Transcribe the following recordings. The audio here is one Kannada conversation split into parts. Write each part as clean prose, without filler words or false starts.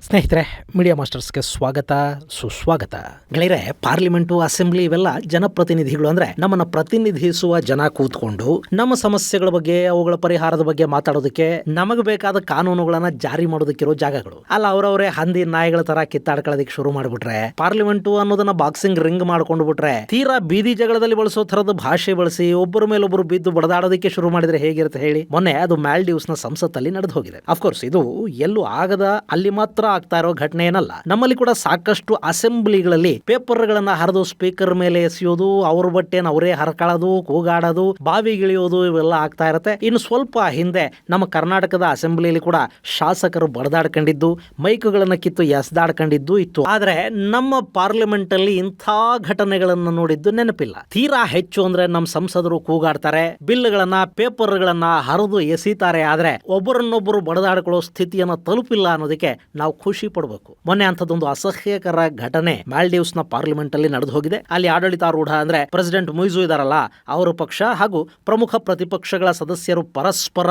ಸ್ನೇಹಿತರೆ, ಮೀಡಿಯಾ ಮಾಸ್ಟರ್ಸ್ಗೆ ಸ್ವಾಗತ ಸುಸ್ವಾಗತ. ಗೆಳೆಯರೆ, ಪಾರ್ಲಿಮೆಂಟು, ಅಸೆಂಬ್ಲಿ ಇವೆಲ್ಲ ಜನಪ್ರತಿನಿಧಿಗಳು ಅಂದ್ರೆ ನಮ್ಮನ್ನ ಪ್ರತಿನಿಧಿಸುವ ಜನ ಕೂತ್ಕೊಂಡು ನಮ್ಮ ಸಮಸ್ಯೆಗಳ ಬಗ್ಗೆ, ಅವುಗಳ ಪರಿಹಾರದ ಬಗ್ಗೆ ಮಾತಾಡೋದಕ್ಕೆ, ನಮಗೆ ಬೇಕಾದ ಕಾನೂನುಗಳನ್ನ ಜಾರಿ ಮಾಡೋದಕ್ಕಿರೋ ಜಾಗಗಳು. ಅಲ್ಲ, ಅವರವರೇ ಹಂದಿ ನಾಯಿಗಳ ತರ ಕಿತ್ತಾಡ್ಕೊಳ್ಳೋದಕ್ಕೆ ಶುರು ಮಾಡ್ಬಿಟ್ರೆ, ಪಾರ್ಲಿಮೆಂಟು ಅನ್ನೋದನ್ನ ಬಾಕ್ಸಿಂಗ್ ರಿಂಗ್ ಮಾಡ್ಕೊಂಡು ಬಿಟ್ರೆ, ತೀರಾ ಬೀದಿ ಜಗಳದಲ್ಲಿ ಬಳಸೋ ತರದ ಭಾಷೆ ಬಳಸಿ ಒಬ್ಬರ ಮೇಲೊಬ್ಬರು ಬಿದ್ದು ಬಡದಾಡೋದಕ್ಕೆ ಶುರು ಮಾಡಿದ್ರೆ ಹೇಗಿರುತ್ತೆ ಹೇಳಿ? ಮೊನ್ನೆ ಅದು ಮಾಲ್ಡೀವ್ಸ್ ನ ಸಂಸತ್ತಲ್ಲಿ ನಡೆದು ಹೋಗಿದೆ. ಅಫ್ಕೋರ್ಸ್ ಇದು ಎಲ್ಲೂ ಆಗದ, ಅಲ್ಲಿ ಮಾತ್ರ ಆಗ್ತಾ ಇರೋ ಘಟನೆ ಏನಲ್ಲ. ನಮ್ಮಲ್ಲಿ ಕೂಡ ಸಾಕಷ್ಟು ಅಸೆಂಬ್ಲಿಗಳಲ್ಲಿ ಪೇಪರ್ಗಳನ್ನ ಹರಿದು ಸ್ಪೀಕರ್ ಮೇಲೆ ಎಸೆಯೋದು, ಅವ್ರ ಬಟ್ಟೆನ ಅವರೇ ಹರ್ಕೊಳ್ಳೋದು, ಕೂಗಾಡೋದು, ಬಾವಿಗಿಳಿಯೋದು ಇವೆಲ್ಲ ಆಗ್ತಾ ಇರುತ್ತೆ. ಇನ್ನು ಸ್ವಲ್ಪ ಹಿಂದೆ ನಮ್ಮ ಕರ್ನಾಟಕದ ಅಸೆಂಬ್ಲಿಯಲ್ಲಿ ಕೂಡ ಶಾಸಕರು ಬಡದಾಡ್ಕೊಂಡಿದ್ದು, ಮೈಕ್ಗಳನ್ನ ಕಿತ್ತು ಎಸ್ದಾಡ್ಕೊಂಡಿದ್ದು ಇತ್ತು. ಆದ್ರೆ ನಮ್ಮ ಪಾರ್ಲಿಮೆಂಟ್ ಅಲ್ಲಿ ಇಂಥ ಘಟನೆಗಳನ್ನ ನೋಡಿದ್ದು ನೆನಪಿಲ್ಲ. ತೀರಾ ಹೆಚ್ಚು ಅಂದ್ರೆ ನಮ್ಮ ಸಂಸದರು ಕೂಗಾಡ್ತಾರೆ, ಬಿಲ್ಗಳನ್ನ, ಪೇಪರ್ಗಳನ್ನ ಹರಿದು ಎಸಿತಾರೆ. ಆದ್ರೆ ಒಬ್ಬರನ್ನೊಬ್ಬರು ಬಡದಾಡ್ಕೊಳ್ಳೋ ಸ್ಥಿತಿಯನ್ನ ತಲುಪಿಲ್ಲ ಅನ್ನೋದಕ್ಕೆ ನಾವು ಖುಷಿ ಪಡಬೇಕು. ಮೊನ್ನೆ ಅಂಥದ್ದೊಂದು ಅಸಹ್ಯಕರ ಘಟನೆ ಮಾಲ್ಡೀವ್ಸ್ ನ ಪಾರ್ಲಿಮೆಂಟ್ ಅಲ್ಲಿ ನಡೆದು ಹೋಗಿದೆ. ಅಲ್ಲಿ ಆಡಳಿತಾರೂಢ ಅಂದ್ರೆ ಪ್ರೆಸಿಡೆಂಟ್ ಮುಯ್ಜು ಇದಾರಲ್ಲ, ಅವರ ಪಕ್ಷ ಹಾಗೂ ಪ್ರಮುಖ ಪ್ರತಿಪಕ್ಷಗಳ ಸದಸ್ಯರು ಪರಸ್ಪರ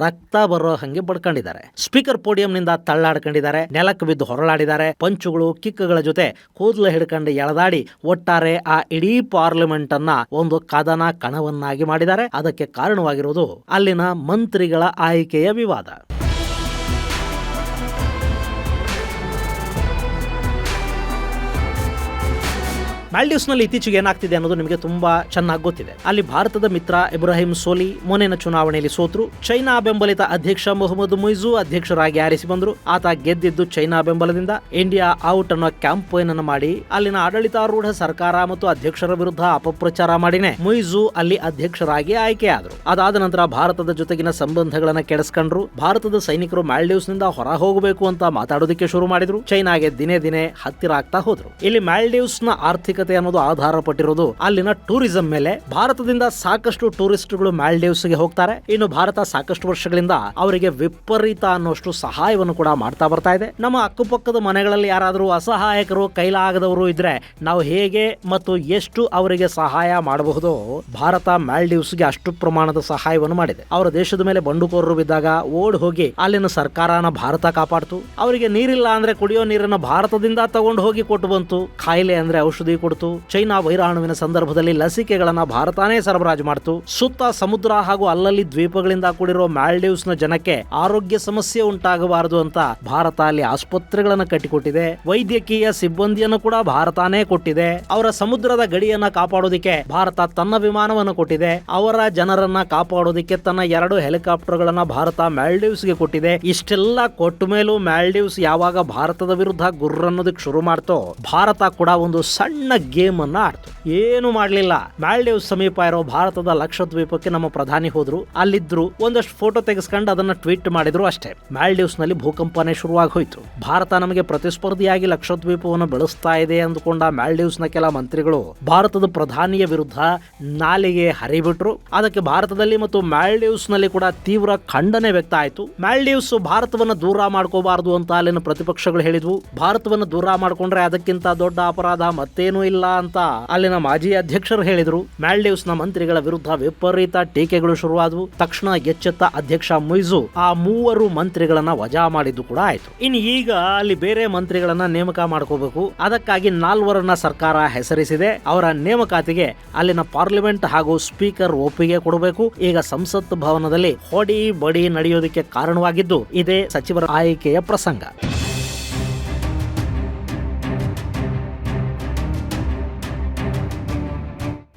ರಕ್ತ ಬರೋ ಹಂಗೆ ಬಡ್ಕೊಂಡಿದ್ದಾರೆ. ಸ್ಪೀಕರ್ ಪೋಡಿಯಂನಿಂದ ತಳ್ಳಾಡ್ಕೊಂಡಿದ್ದಾರೆ, ನೆಲಕ್ಕೆ ಬಿದ್ದು ಹೊರಳಾಡಿದ್ದಾರೆ, ಪಂಚುಗಳು, ಕಿಕ್ಗಳ ಜೊತೆ ಕೂದಲು ಹಿಡ್ಕೊಂಡು ಎಳೆದಾಡಿ ಒಟ್ಟಾರೆ ಆ ಇಡೀ ಪಾರ್ಲಿಮೆಂಟ್ ಅನ್ನ ಒಂದು ಕದನ ಕಣವನ್ನಾಗಿ ಮಾಡಿದ್ದಾರೆ. ಅದಕ್ಕೆ ಕಾರಣವಾಗಿರುವುದು ಅಲ್ಲಿನ ಮಂತ್ರಿಗಳ ಆಯ್ಕೆಯ ವಿವಾದ. ಮಾಲ್ಡೀವ್ಸ್ ನಲ್ಲಿ ಇತ್ತೀಚೆಗೆ ಏನಾಗ್ತಿದೆ ಅನ್ನೋದು ನಿಮಗೆ ತುಂಬಾ ಚೆನ್ನಾಗಿ ಗೊತ್ತಿದೆ. ಅಲ್ಲಿ ಭಾರತದ ಮಿತ್ರ ಇಬ್ರಾಹಿಂ ಸೋಲಿ ಮೊನ್ನೆನ ಚುನಾವಣೆಯಲ್ಲಿ ಸೋತರು. ಚೈನಾ ಬೆಂಬಲಿತ ಅಧ್ಯಕ್ಷ ಮೊಹಮ್ಮದ್ ಮುಯ್ಜು ಅಧ್ಯಕ್ಷರಾಗಿ ಆರಿಸಿ ಬಂದರು. ಆತ ಗೆದ್ದಿದ್ದು ಚೈನಾ ಬೆಂಬಲದಿಂದ. ಇಂಡಿಯಾ ಔಟ್ ಅನ್ನೋ ಕ್ಯಾಂಪೇನ್ ಅನ್ನು ಮಾಡಿ ಅಲ್ಲಿನ ಆಡಳಿತಾರೂಢ ಸರ್ಕಾರ ಮತ್ತು ಅಧ್ಯಕ್ಷರ ವಿರುದ್ಧ ಅಪಪ್ರಚಾರ ಮಾಡಿನೇ ಮುಯ್ಜು ಅಲ್ಲಿ ಅಧ್ಯಕ್ಷರಾಗಿ ಆಯ್ಕೆಯಾದರು. ಅದಾದ ನಂತರ ಭಾರತದ ಜೊತೆಗಿನ ಸಂಬಂಧಗಳನ್ನ ಕೆಡಿಸ್ಕೊಂಡ್ರು. ಭಾರತದ ಸೈನಿಕರು ಮಾಲ್ಡೀವ್ಸ್ ನಿಂದ ಹೊರ ಹೋಗಬೇಕು ಅಂತ ಮಾತಾಡೋದಕ್ಕೆ ಶುರು ಮಾಡಿದ್ರು. ಚೈನಾಗೆ ದಿನೇ ದಿನೇ ಹತ್ತಿರ ಆಗ್ತಾ ಹೋದ್ರು. ಇಲ್ಲಿ ಮಾಲ್ಡೀವ್ಸ್ ನ ಆರ್ಥಿಕತೆ ಅನ್ನೋದು ಆಧಾರ ಪಟ್ಟಿರೋದು ಅಲ್ಲಿನ ಟೂರಿಸಂ ಮೇಲೆ. ಭಾರತದಿಂದ ಸಾಕಷ್ಟು ಟೂರಿಸ್ಟ್ಗಳು ಮಾಲ್ಡೀವ್ಸ್ಗೆ ಹೋಗ್ತಾರೆ. ಇನ್ನು ಭಾರತ ಸಾಕಷ್ಟು ವರ್ಷಗಳಿಂದ ಅವರಿಗೆ ವಿಪರೀತ ಅನ್ನೋಷ್ಟು ಸಹಾಯವನ್ನು ಕೂಡ ಮಾಡ್ತಾ ಬರ್ತಾ ಇದೆ. ನಮ್ಮ ಅಕ್ಕಪಕ್ಕದ ಮನೆಗಳಲ್ಲಿ ಯಾರಾದರೂ ಅಸಹಾಯಕರು, ಕೈಲಾಗದವರು ಇದ್ರೆ ನಾವು ಹೇಗೆ ಮತ್ತು ಎಷ್ಟು ಅವರಿಗೆ ಸಹಾಯ ಮಾಡಬಹುದು, ಭಾರತ ಮಾಲ್ಡೀವ್ಸ್ಗೆ ಅಷ್ಟು ಪ್ರಮಾಣದ ಸಹಾಯವನ್ನು ಮಾಡಿದೆ. ಅವರ ದೇಶದ ಮೇಲೆ ಬಂಡುಕೋರರು ಬಿದ್ದಾಗ ಓಡ್ ಹೋಗಿ ಅಲ್ಲಿನ ಸರ್ಕಾರನ ಭಾರತ ಕಾಪಾಡ್ತು. ಅವರಿಗೆ ನೀರಿಲ್ಲ ಅಂದ್ರೆ ಕುಡಿಯೋ ನೀರನ್ನ ಭಾರತದಿಂದ ತಗೊಂಡು ಹೋಗಿ ಕೊಟ್ಟು ಬಂತು. ಕಾಯಿಲೆ ಅಂದ್ರೆ ಔಷಧಿ ಕೊಡ್ತು. ಚೈನಾ ವೈರಾಣುವಿನ ಸಂದರ್ಭದಲ್ಲಿ ಲಸಿಕೆಗಳನ್ನ ಭಾರತನೇ ಸರಬರಾಜು ಮಾಡ್ತು. ಸುತ್ತ ಸಮುದ್ರ ಹಾಗೂ ಅಲ್ಲಲ್ಲಿ ದ್ವೀಪಗಳಿಂದ ಕೂಡಿರೋ ಮಾಲ್ಡೀವ್ಸ್ ನ ಜನಕ್ಕೆ ಆರೋಗ್ಯ ಸಮಸ್ಯೆ ಉಂಟಾಗಬಾರದು ಅಂತ ಭಾರತ ಅಲ್ಲಿ ಆಸ್ಪತ್ರೆಗಳನ್ನ ಕಟ್ಟಿಕೊಟ್ಟಿದೆ. ವೈದ್ಯಕೀಯ ಸಿಬ್ಬಂದಿಯನ್ನು ಕೂಡ ಭಾರತನೇ ಕೊಟ್ಟಿದೆ. ಅವರ ಸಮುದ್ರದ ಗಡಿಯನ್ನ ಕಾಪಾಡೋದಿಕ್ಕೆ ಭಾರತ ತನ್ನ ವಿಮಾನವನ್ನು ಕೊಟ್ಟಿದೆ. ಅವರ ಜನರನ್ನ ಕಾಪಾಡೋದಿಕ್ಕೆ ತನ್ನ 2 ಹೆಲಿಕಾಪ್ಟರ್ಗಳನ್ನ ಭಾರತ ಮಾಲ್ಡೀವ್ಸ್ಗೆ ಕೊಟ್ಟಿದೆ. ಇಷ್ಟೆಲ್ಲ ಕೊಟ್ಟ ಮೇಲೂ ಮಾಲ್ಡೀವ್ಸ್ ಯಾವಾಗ ಭಾರತದ ವಿರುದ್ಧ ಗುರ್ರನ್ನೋದಕ್ಕೆ ಶುರು ಮಾಡ್ತೋ, ಭಾರತ ಕೂಡ ಒಂದು ಸಣ್ಣ ಗೇಮ್ ಅನ್ನ ಆಡ್ತು. ಏನು ಮಾಡ್ಲಿಲ್ಲ. ಮಾಲ್ಡೀವ್ಸ್ ಸಮೀಪ ಇರೋ ಭಾರತದ ಲಕ್ಷದ್ವೀಪಕ್ಕೆ ನಮ್ಮ ಪ್ರಧಾನಿ ಹೋದ್ರು. ಅಲ್ಲಿದ್ರು, ಒಂದಷ್ಟು ಫೋಟೋ ತೆಗೆಸ್ಕೊಂಡು ಅದನ್ನ ಟ್ವೀಟ್ ಮಾಡಿದ್ರು ಅಷ್ಟೇ. ಮಾಲ್ಡೀವ್ಸ್ ನಲ್ಲಿ ಭೂಕಂಪನೆ ಶುರುವಾಗಿ ಹೋಯ್ತು. ಭಾರತ ನಮಗೆ ಪ್ರತಿಸ್ಪರ್ಧಿಯಾಗಿ ಲಕ್ಷದ್ವೀಪವನ್ನು ಬೆಳೆಸ್ತಾ ಇದೆ ಅಂದುಕೊಂಡ ಮಾಲ್ಡೀವ್ಸ್ ನ ಕೆಲ ಮಂತ್ರಿಗಳು ಭಾರತದ ಪ್ರಧಾನಿಯ ವಿರುದ್ಧ ನಾಲಿಗೆ ಹರಿಬಿಟ್ರು. ಅದಕ್ಕೆ ಭಾರತದಲ್ಲಿ ಮತ್ತು ಮಾಲ್ಡೀವ್ಸ್ ನಲ್ಲಿ ಕೂಡ ತೀವ್ರ ಖಂಡನೆ ವ್ಯಕ್ತ ಆಯ್ತು. ಮಾಲ್ಡೀವ್ಸ್ ಭಾರತವನ್ನ ದೂರ ಮಾಡ್ಕೋಬಾರದು ಅಂತ ಅಲ್ಲಿನ ಪ್ರತಿಪಕ್ಷಗಳು ಹೇಳಿದ್ವು. ಭಾರತವನ್ನ ದೂರ ಮಾಡ್ಕೊಂಡ್ರೆ ಅದಕ್ಕಿಂತ ದೊಡ್ಡ ಅಪರಾಧ ಮತ್ತೇನೂ ಇಲ್ಲ ಅಂತ ಅಲ್ಲಿನ ಮಾಜಿ ಅಧ್ಯಕ್ಷರು ಹೇಳಿದ್ರು. ಮಾಲ್ಡೀವ್ಸ್ ನ ಮಂತ್ರಿಗಳ ವಿರುದ್ಧ ವಿಪರೀತ ಟೀಕೆಗಳು ಶುರುವಾದವು. ತಕ್ಷಣ ಎಚ್ಚೆತ್ತ ಅಧ್ಯಕ್ಷ ಮುಯ್ಜು ಆ 3 ಮಂತ್ರಿಗಳನ್ನ ವಜಾ ಮಾಡಿದ್ದು ಕೂಡ ಆಯ್ತು. ಇನ್ನು ಈಗ ಅಲ್ಲಿ ಬೇರೆ ಮಂತ್ರಿಗಳನ್ನ ನೇಮಕ ಮಾಡ್ಕೋಬೇಕು. ಅದಕ್ಕಾಗಿ 4ರನ್ನ ಸರ್ಕಾರ ಹೆಸರಿಸಿದೆ. ಅವರ ನೇಮಕಾತಿಗೆ ಅಲ್ಲಿನ ಪಾರ್ಲಿಮೆಂಟ್ ಹಾಗೂ ಸ್ಪೀಕರ್ ಒಪ್ಪಿಗೆ ಕೊಡಬೇಕು. ಈಗ ಸಂಸತ್ ಭವನದಲ್ಲಿ ಹೊಡಿ ಬಡಿ ನಡೆಯೋದಕ್ಕೆ ಕಾರಣವಾಗಿದ್ದು ಇದೇ ಸಚಿವರ ಆಯ್ಕೆಯ ಪ್ರಸಂಗ.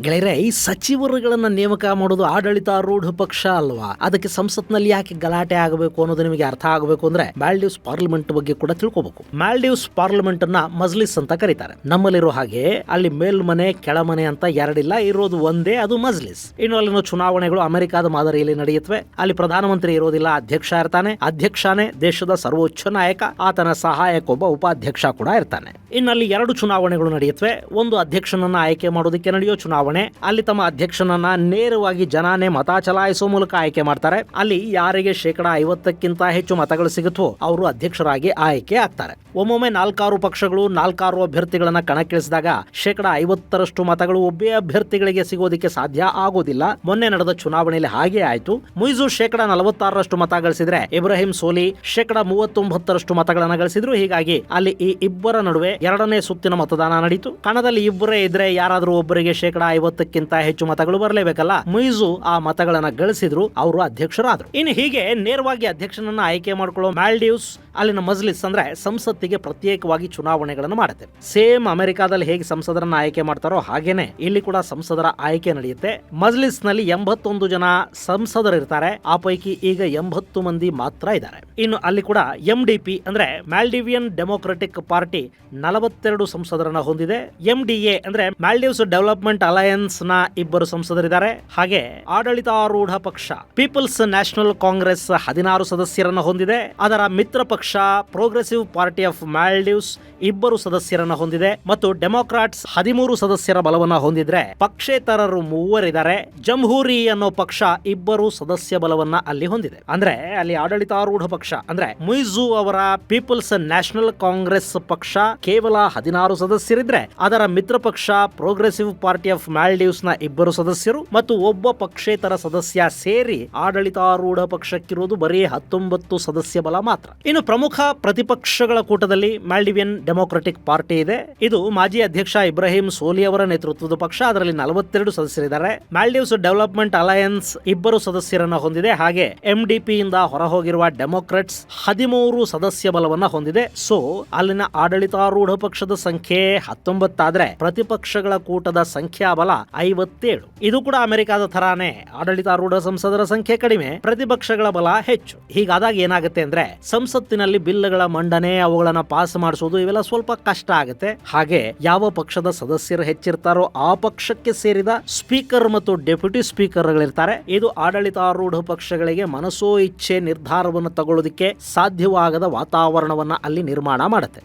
ಗೆಳೆಯರೆ, ಈ ಸಚಿವರುಗಳನ್ನ ನೇಮಕ ಮಾಡೋದು ಆಡಳಿತಾರೂಢ ಪಕ್ಷ ಅಲ್ವಾ? ಅದಕ್ಕೆ ಸಂಸತ್ನಲ್ಲಿ ಯಾಕೆ ಗಲಾಟೆ ಆಗಬೇಕು ಅನ್ನೋದು ನಿಮಗೆ ಅರ್ಥ ಆಗಬೇಕು ಅಂದ್ರೆ ಮಾಲ್ಡೀವ್ಸ್ ಪಾರ್ಲಿಮೆಂಟ್ ಬಗ್ಗೆ ಕೂಡ ತಿಳ್ಕೋಬೇಕು. ಮಾಲ್ಡೀವ್ಸ್ ಪಾರ್ಲಿಮೆಂಟ್ ಅನ್ನ ಮಜ್ಲಿಸ್ ಅಂತ ಕರೀತಾರೆ. ನಮ್ಮಲ್ಲಿರೋ ಹಾಗೆ ಅಲ್ಲಿ ಮೇಲ್ಮನೆ ಕೆಳಮನೆ ಅಂತ ಎರಡಿಲ್ಲ, ಇರೋದು ಒಂದೇ, ಅದು ಮಜ್ಲಿಸ್. ಇನ್ನು ಅಲ್ಲಿನ ಚುನಾವಣೆಗಳು ಅಮೆರಿಕಾದ ಮಾದರಿಯಲ್ಲಿ ನಡೆಯುತ್ತವೆ. ಅಲ್ಲಿ ಪ್ರಧಾನಮಂತ್ರಿ ಇರೋದಿಲ್ಲ, ಅಧ್ಯಕ್ಷ ಇರ್ತಾನೆ. ಅಧ್ಯಕ್ಷನೇ ದೇಶದ ಸರ್ವೋಚ್ಚ ನಾಯಕ. ಆತನ ಸಹಾಯಕ್ಕೊಬ್ಬ ಉಪಾಧ್ಯಕ್ಷ ಕೂಡ ಇರ್ತಾನೆ. ಇನ್ನು ಅಲ್ಲಿ 2 ಚುನಾವಣೆಗಳು ನಡೆಯುತ್ತವೆ. ಒಂದು ಅಧ್ಯಕ್ಷನನ್ನ ಆಯ್ಕೆ ಮಾಡೋದಕ್ಕೆ ನಡೆಯೋ ಚುನಾವಣೆ, ಚುನಾವಣೆ. ಅಲ್ಲಿ ತಮ್ಮ ಅಧ್ಯಕ್ಷನನ್ನ ನೇರವಾಗಿ ಜನಾನೇ ಮತ ಚಲಾಯಿಸುವ ಮೂಲಕ ಆಯ್ಕೆ ಮಾಡ್ತಾರೆ. ಅಲ್ಲಿ ಯಾರಿಗೆ 50% ಹೆಚ್ಚು ಮತಗಳು ಸಿಗುತ್ತೋ ಅವರು ಅಧ್ಯಕ್ಷರಾಗಿ ಆಯ್ಕೆ ಆಗ್ತಾರೆ. ಒಮ್ಮೊಮ್ಮೆ 4 ಪಕ್ಷಗಳು 4 ಅಭ್ಯರ್ಥಿಗಳನ್ನ ಕಣಕ್ಕಿಳಿಸಿದಾಗ 50% ಮತಗಳು ಒಬ್ಬೇ ಅಭ್ಯರ್ಥಿಗಳಿಗೆ ಸಿಗೋದಕ್ಕೆ ಸಾಧ್ಯ ಆಗೋದಿಲ್ಲ. ಮೊನ್ನೆ ನಡೆದ ಚುನಾವಣೆಯಲ್ಲಿ ಹಾಗೆ ಆಯ್ತು. ಮುಯಿಜು 46% ಮತ ಗಳಿಸಿದ್ರೆ ಇಬ್ರಾಹಿಂ ಸೋಲಿ 39% ಮತಗಳನ್ನ ಗಳಿಸಿದ್ರು. ಹೀಗಾಗಿ ಅಲ್ಲಿ ಈ ಇಬ್ಬರ ನಡುವೆ ಎರಡನೇ ಸುತ್ತಿನ ಮತದಾನ ನಡೆಯಿತು. ಕಣದಲ್ಲಿ ಇಬ್ಬರೇ ಇದ್ರೆ ಯಾರಾದ್ರೂ ಒಬ್ಬರಿಗೆ 50% ಹೆಚ್ಚು ಮತಗಳು ಬರಲೇಬೇಕಲ್ಲ. ಮುಯಿಜು ಆ ಮತಗಳನ್ನ ಗಳಿಸಿದ್ರು, ಅವರು ಅಧ್ಯಕ್ಷರಾದ್ರು. ಇನ್ನು ಹೀಗೆ ನೇರವಾಗಿ ಅಧ್ಯಕ್ಷನನ್ನ ಆಯ್ಕೆ ಮಾಡಿಕೊಳ್ಳೋ ಮಾಲ್ಡೀವ್ಸ್ ಅಲ್ಲಿನ ಮಜ್ಲಿಸ್ ಅಂದ್ರೆ ಸಂಸತ್ತಿಗೆ ಪ್ರತ್ಯೇಕವಾಗಿ ಚುನಾವಣೆಗಳನ್ನು ಮಾಡುತ್ತೆ. ಸೇಮ್ ಅಮೆರಿಕಾದಲ್ಲಿ ಹೇಗೆ ಸಂಸದರನ್ನ ಆಯ್ಕೆ ಮಾಡ್ತಾರೋ ಹಾಗೇನೆ ಇಲ್ಲಿ ಕೂಡ ಸಂಸದರ ಆಯ್ಕೆ ನಡೆಯುತ್ತೆ. ಮಜ್ಲಿಸ್ ನಲ್ಲಿ 81 ಜನ ಸಂಸದರು ಇರ್ತಾರೆ. ಆ ಪೈಕಿ ಈಗ 80 ಮಂದಿ ಮಾತ್ರ ಇದ್ದಾರೆ. ಇನ್ನು ಅಲ್ಲಿ ಕೂಡ MDP ಅಂದ್ರೆ ಮಾಲ್ಡಿವಿಯನ್ ಡೆಮೊಕ್ರೆಟಿಕ್ ಪಾರ್ಟಿ 42 ಸಂಸದರನ್ನ ಹೊಂದಿದೆ. MDA ಅಂದ್ರೆ ಮಾಲ್ಡೀವ್ಸ್ ಡೆವಲಪ್ಮೆಂಟ್ ಅಲಯನ್ಸ್ ನ 2 ಸಂಸದರಿದ್ದಾರೆ. ಹಾಗೆ ಆಡಳಿತಾರೂಢ ಪಕ್ಷ ಪೀಪಲ್ಸ್ ನ್ಯಾಷನಲ್ ಕಾಂಗ್ರೆಸ್ 16 ಸದಸ್ಯರನ್ನ ಹೊಂದಿದೆ. ಅದರ ಮಿತ್ರ ಪಕ್ಷ ಪ್ರೋಗ್ರೆಸಿವ್ ಪಾರ್ಟಿ ಆಫ್ ಮಾಲ್ಡೀವ್ಸ್ 2 ಸದಸ್ಯರನ್ನ ಹೊಂದಿದೆ ಮತ್ತು ಡೆಮೊಕ್ರಾಟ್ಸ್ 13 ಸದಸ್ಯರ ಬಲವನ್ನ ಹೊಂದಿದ್ರೆ ಪಕ್ಷೇತರರು 3 ಇದ್ದಾರೆ. ಜಂಹೂರಿ ಅನ್ನೋ ಪಕ್ಷ 2 ಸದಸ್ಯ ಬಲವನ್ನ ಅಲ್ಲಿ ಹೊಂದಿದೆ. ಅಂದ್ರೆ ಅಲ್ಲಿ ಆಡಳಿತಾರೂಢ ಪಕ್ಷ ಅಂದ್ರೆ ಮುಯಿಜು ಅವರ ಪೀಪಲ್ಸ್ ನ್ಯಾಷನಲ್ ಕಾಂಗ್ರೆಸ್ ಪಕ್ಷ ಕೇವಲ 16 ಸದಸ್ಯರಿದ್ರೆ ಅದರ ಮಿತ್ರ ಪಕ್ಷ ಪ್ರೋಗ್ರೆಸಿವ್ ಪಾರ್ಟಿ ಆಫ್ ಮಾಲ್ಡೀವ್ಸ್ ನ 2 ಸದಸ್ಯರು ಮತ್ತು ಒಬ್ಬ ಪಕ್ಷೇತರ ಸದಸ್ಯ ಸೇರಿ ಆಡಳಿತಾರೂಢ ಪಕ್ಷಕ್ಕಿರುವುದು ಬರೀ 19 ಸದಸ್ಯ ಬಲ ಮಾತ್ರ. ಇನ್ನು ಪ್ರಮುಖ ಪ್ರತಿಪಕ್ಷಗಳ ಕೂಟದಲ್ಲಿ ಮಾಲ್ಡಿವಿಯನ್ ಡೆಮೊಕ್ರೆಟಿಕ್ ಪಾರ್ಟಿ ಇದೆ. ಇದು ಮಾಜಿ ಅಧ್ಯಕ್ಷ ಇಬ್ರಾಹಿಂ ಸೋಲಿ ಅವರ ನೇತೃತ್ವದ ಪಕ್ಷ. ಅದರಲ್ಲಿ 42 ಸದಸ್ಯರಿದ್ದಾರೆ. ಮಾಲ್ಡೀವ್ಸ್ ಡೆವಲಪ್ಮೆಂಟ್ ಅಲಯನ್ಸ್ 2 ಸದಸ್ಯರನ್ನ ಹೊಂದಿದೆ. ಹಾಗೆ MDP ಇಂದ ಹೊರಹೋಗಿರುವ ಡೆಮೊಕ್ರಾಟ್ಸ್ 13 ಸದಸ್ಯ ಬಲವನ್ನ ಹೊಂದಿದೆ. ಸೊ ಅಲ್ಲಿನ ಆಡಳಿತಾರೂಢ ಪಕ್ಷದ ಸಂಖ್ಯೆ 19 ಆದ್ರೆ ಪ್ರತಿಪಕ್ಷಗಳ ಕೂಟದ ಸಂಖ್ಯಾ ಬಲ 57. ಇದು ಕೂಡ ಅಮೆರಿಕದ ತರಾನೇ ಆಡಳಿತಾರೂಢ ಸಂಸದರ ಸಂಖ್ಯೆ ಕಡಿಮೆ, ಪ್ರತಿಪಕ್ಷಗಳ ಬಲ ಹೆಚ್ಚು. ಹೀಗಾದಾಗ ಏನಾಗುತ್ತೆ ಅಂದ್ರೆ ಸಂಸತ್ತಿನಲ್ಲಿ ಬಿಲ್ಗಳ ಮಂಡನೆ, ಅವುಗಳನ್ನ ಪಾಸ್ ಮಾಡಿಸೋದು ಇವೆಲ್ಲ ಸ್ವಲ್ಪ ಕಷ್ಟ ಆಗುತ್ತೆ. ಹಾಗೆ ಯಾವ ಪಕ್ಷದ ಸದಸ್ಯರು ಹೆಚ್ಚಿರ್ತಾರೋ ಆ ಪಕ್ಷಕ್ಕೆ ಸೇರಿದ ಸ್ಪೀಕರ್ ಮತ್ತು ಡೆಪ್ಯೂಟಿ ಸ್ಪೀಕರ್ಗಳಿರ್ತಾರೆ. ಇದು ಆಡಳಿತಾರೂಢ ಪಕ್ಷಗಳಿಗೆ ಮನಸೋ ಇಚ್ಛೆ ನಿರ್ಧಾರವನ್ನು ತಗೊಳ್ಳೋದಕ್ಕೆ ಸಾಧ್ಯವಾಗದ ವಾತಾವರಣವನ್ನ ಅಲ್ಲಿ ನಿರ್ಮಾಣ ಮಾಡುತ್ತೆ.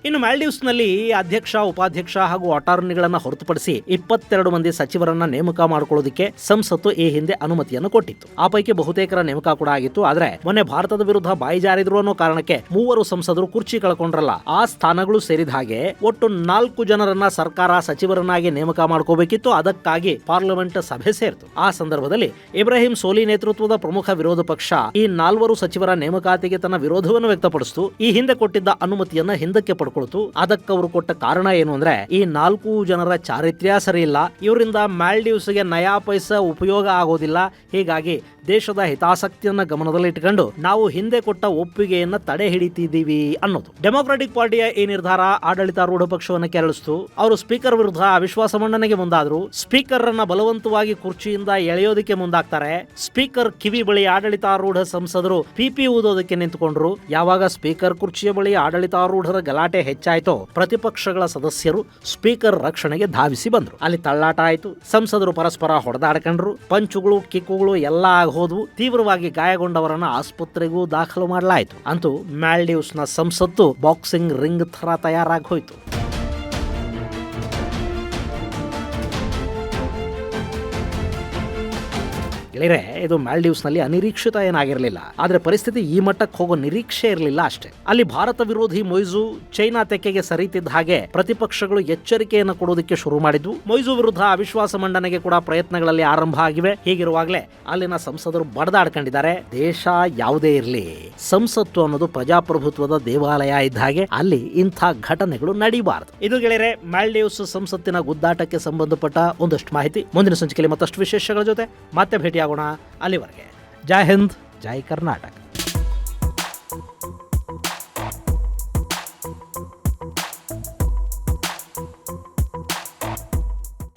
ಇನ್ನು ಮಾಲ್ಡೀವ್ಸ್ ನಲ್ಲಿ ಅಧ್ಯಕ್ಷ, ಉಪಾಧ್ಯಕ್ಷ ಹಾಗೂ ಅಟಾರ್ನಿಗಳನ್ನ ಹೊರತುಪಡಿಸಿ 22 ಮಂದಿ ಸಚಿವರನ್ನ ನೇಮಕ ಮಾಡಿಕೊಳ್ಳೋದಕ್ಕೆ ಸಂಸತ್ತು ಈ ಹಿಂದೆ ಅನುಮತಿಯನ್ನು ಕೊಟ್ಟಿತ್ತು. ಆ ಪೈಕಿ ಬಹುತೇಕರ ನೇಮಕ ಕೂಡ ಆಗಿತ್ತು. ಆದ್ರೆ ಮೊನ್ನೆ ಭಾರತದ ವಿರುದ್ಧ ಬಾಯಿ ಜಾರಿದ್ರು ಅನ್ನೋ ಕಾರಣಕ್ಕೆ 3 ಸಂಸದರು ಕುರ್ಚಿ ಕಳ್ಕೊಂಡ್ರಲ್ಲ, ಆ ಸ್ಥಾನಗಳು ಸೇರಿದ ಹಾಗೆ ಒಟ್ಟು 4 ಜನರನ್ನ ಸರ್ಕಾರ ಸಚಿವರನ್ನಾಗಿ ನೇಮಕ ಮಾಡ್ಕೋಬೇಕಿತ್ತು. ಅದಕ್ಕಾಗಿ ಪಾರ್ಲಿಮೆಂಟ್ ಸಭೆ ಸೇರಿತು. ಆ ಸಂದರ್ಭದಲ್ಲಿ ಇಬ್ರಾಹಿಂ ಸೋಲಿ ನೇತೃತ್ವದ ಪ್ರಮುಖ ವಿರೋಧ ಪಕ್ಷ ಈ 4 ಸಚಿವರ ನೇಮಕಾತಿಗೆ ತನ್ನ ವಿರೋಧವನ್ನು ವ್ಯಕ್ತಪಡಿಸಿತು. ಈ ಹಿಂದೆ ಕೊಟ್ಟಿದ್ದ ಅನುಮತಿಯನ್ನ ಹಿಂದಕ್ಕೆ ಪಡ್ಕೊಳ್ತು. ಅದಕ್ಕವರು ಕೊಟ್ಟ ಕಾರಣ ಏನು ಅಂದ್ರೆ ಈ 4 ಜನರ ಚಾರಿತ್ರ್ಯ ಸರಿ ಇಲ್ಲ, ಇವರಿಂದ ಮಾಲ್ಡೀವ್ಸ್ಗೆ ನಯಾ ಪೈಸಾ ಉಪಯೋಗ ಆಗೋದಿಲ್ಲ. ಹೀಗಾಗಿ ದೇಶದ ಹಿತಾಸಕ್ತಿಯನ್ನ ಗಮನದಲ್ಲಿಟ್ಟುಕೊಂಡು ನಾವು ಹಿಂದೆ ಕೊಟ್ಟ ಒಪ್ಪಿಗೆಯನ್ನ ತಡೆ ಹಿಡಿತಿದ್ದೀವಿ ಅನ್ನೋದು. ಡೆಮೊಕ್ರಾಟಿಕ್ ಪಾರ್ಟಿಯ ಈ ನಿರ್ಧಾರ ಆಡಳಿತಾರೂಢ ಪಕ್ಷವನ್ನು ಕೆರಳಿಸಿತು. ಅವರು ಸ್ಪೀಕರ್ ವಿರುದ್ಧ ಅವಿಶ್ವಾಸ ಮಂಡನೆಗೆ ಮುಂದಾದ್ರು. ಸ್ಪೀಕರ್ ಅನ್ನ ಬಲವಂತವಾಗಿ ಕುರ್ಚಿಯಿಂದ ಎಳೆಯೋದಕ್ಕೆ ಮುಂದಾಗ್ತಾರೆ. ಸ್ಪೀಕರ್ ಕಿವಿ ಬಳಿ ಆಡಳಿತಾರೂಢ ಸಂಸದರು ಪಿಪಿ ಊದೋದಕ್ಕೆ ನಿಂತುಕೊಂಡ್ರು. ಯಾವಾಗ ಸ್ಪೀಕರ್ ಕುರ್ಚಿಯ ಬಳಿ ಆಡಳಿತಾರೂಢರ ಗಲಾಟೆ ಹೆಚ್ಚಾಯ್ತೋ ಪ್ರತಿಪಕ್ಷಗಳ ಸದಸ್ಯರು ಸ್ಪೀಕರ್ ರಕ್ಷಣೆಗೆ ಧಾವಿಸಿ ಬಂದ್ರು. ಅಲ್ಲಿ ತಳ್ಳಾಟ ಆಯ್ತು. ಸಂಸದರು ಪರಸ್ಪರ ಹೊಡೆದಾಡ್ಕೊಂಡ್ರು. ಪಂಚುಗಳು, ಕಿಕ್ಕುಗಳು ಎಲ್ಲ ಹೋದ್ವು. ತೀವ್ರವಾಗಿ ಗಾಯಗೊಂಡವರನ್ನ ಆಸ್ಪತ್ರೆಗೂ ದಾಖಲು ಮಾಡಲಾಯಿತು. ಅಂತೂ ಮಾಲ್ಡೀವ್ಸ್ ನ ಸಂಸತ್ತು ಬಾಕ್ಸಿಂಗ್ ರಿಂಗ್ ತರ ತಯಾರಾಗಿ ಹೋಯ್ತು. ಗೆಳೆಯರೆ, ಇದು ಮಾಲ್ಡೀವ್ಸ್ ನಲ್ಲಿ ಅನಿರೀಕ್ಷಿತ ಏನಾಗಿರಲಿಲ್ಲ. ಆದ್ರೆ ಪರಿಸ್ಥಿತಿ ಈ ಮಟ್ಟಕ್ಕೆ ಹೋಗೋ ನಿರೀಕ್ಷೆ ಇರಲಿಲ್ಲ ಅಷ್ಟೇ. ಅಲ್ಲಿ ಭಾರತ ವಿರೋಧಿ ಮೊಯ್ಜು ಚೈನಾ ತೆಕ್ಕೆಗೆ ಸರಿತಿದ್ದ ಹಾಗೆ ಪ್ರತಿಪಕ್ಷಗಳು ಎಚ್ಚರಿಕೆಯನ್ನು ಕೊಡೋದಕ್ಕೆ ಶುರು ಮಾಡಿದ್ವು. ಮೊಯ್ಜು ವಿರುದ್ಧ ಅವಿಶ್ವಾಸ ಮಂಡನೆಗೆ ಕೂಡ ಪ್ರಯತ್ನಗಳಲ್ಲಿ ಆರಂಭ ಆಗಿವೆ. ಹೀಗಿರುವಾಗಲೇ ಅಲ್ಲಿನ ಸಂಸದರು ಬಡದಾಡ್ಕೊಂಡಿದ್ದಾರೆ. ದೇಶ ಯಾವುದೇ ಇರಲಿ, ಸಂಸತ್ತು ಅನ್ನೋದು ಪ್ರಜಾಪ್ರಭುತ್ವದ ದೇವಾಲಯ ಇದ್ದ ಹಾಗೆ ಅಲ್ಲಿ ಇಂಥ ಘಟನೆಗಳು ನಡೀಬಾರದು. ಇದು ಗೆಳೆಯರೆ ಮಾಲ್ಡೀವ್ಸ್ ಸಂಸತ್ತಿನ ಗುದ್ದಾಟಕ್ಕೆ ಸಂಬಂಧಪಟ್ಟ ಒಂದಷ್ಟು ಮಾಹಿತಿ. ಮುಂದಿನ ಸಂಚಿಕೆಯಲ್ಲಿ ಮತ್ತಷ್ಟು ವಿಶೇಷಗಳ ಜೊತೆ ಮತ್ತೆ ಭೇಟಿಯಾಗೋಣ. ಅಲ್ಲಿವರೆಗೆ ಜೈ ಹಿಂದ್, ಜೈ ಕರ್ನಾಟಕ.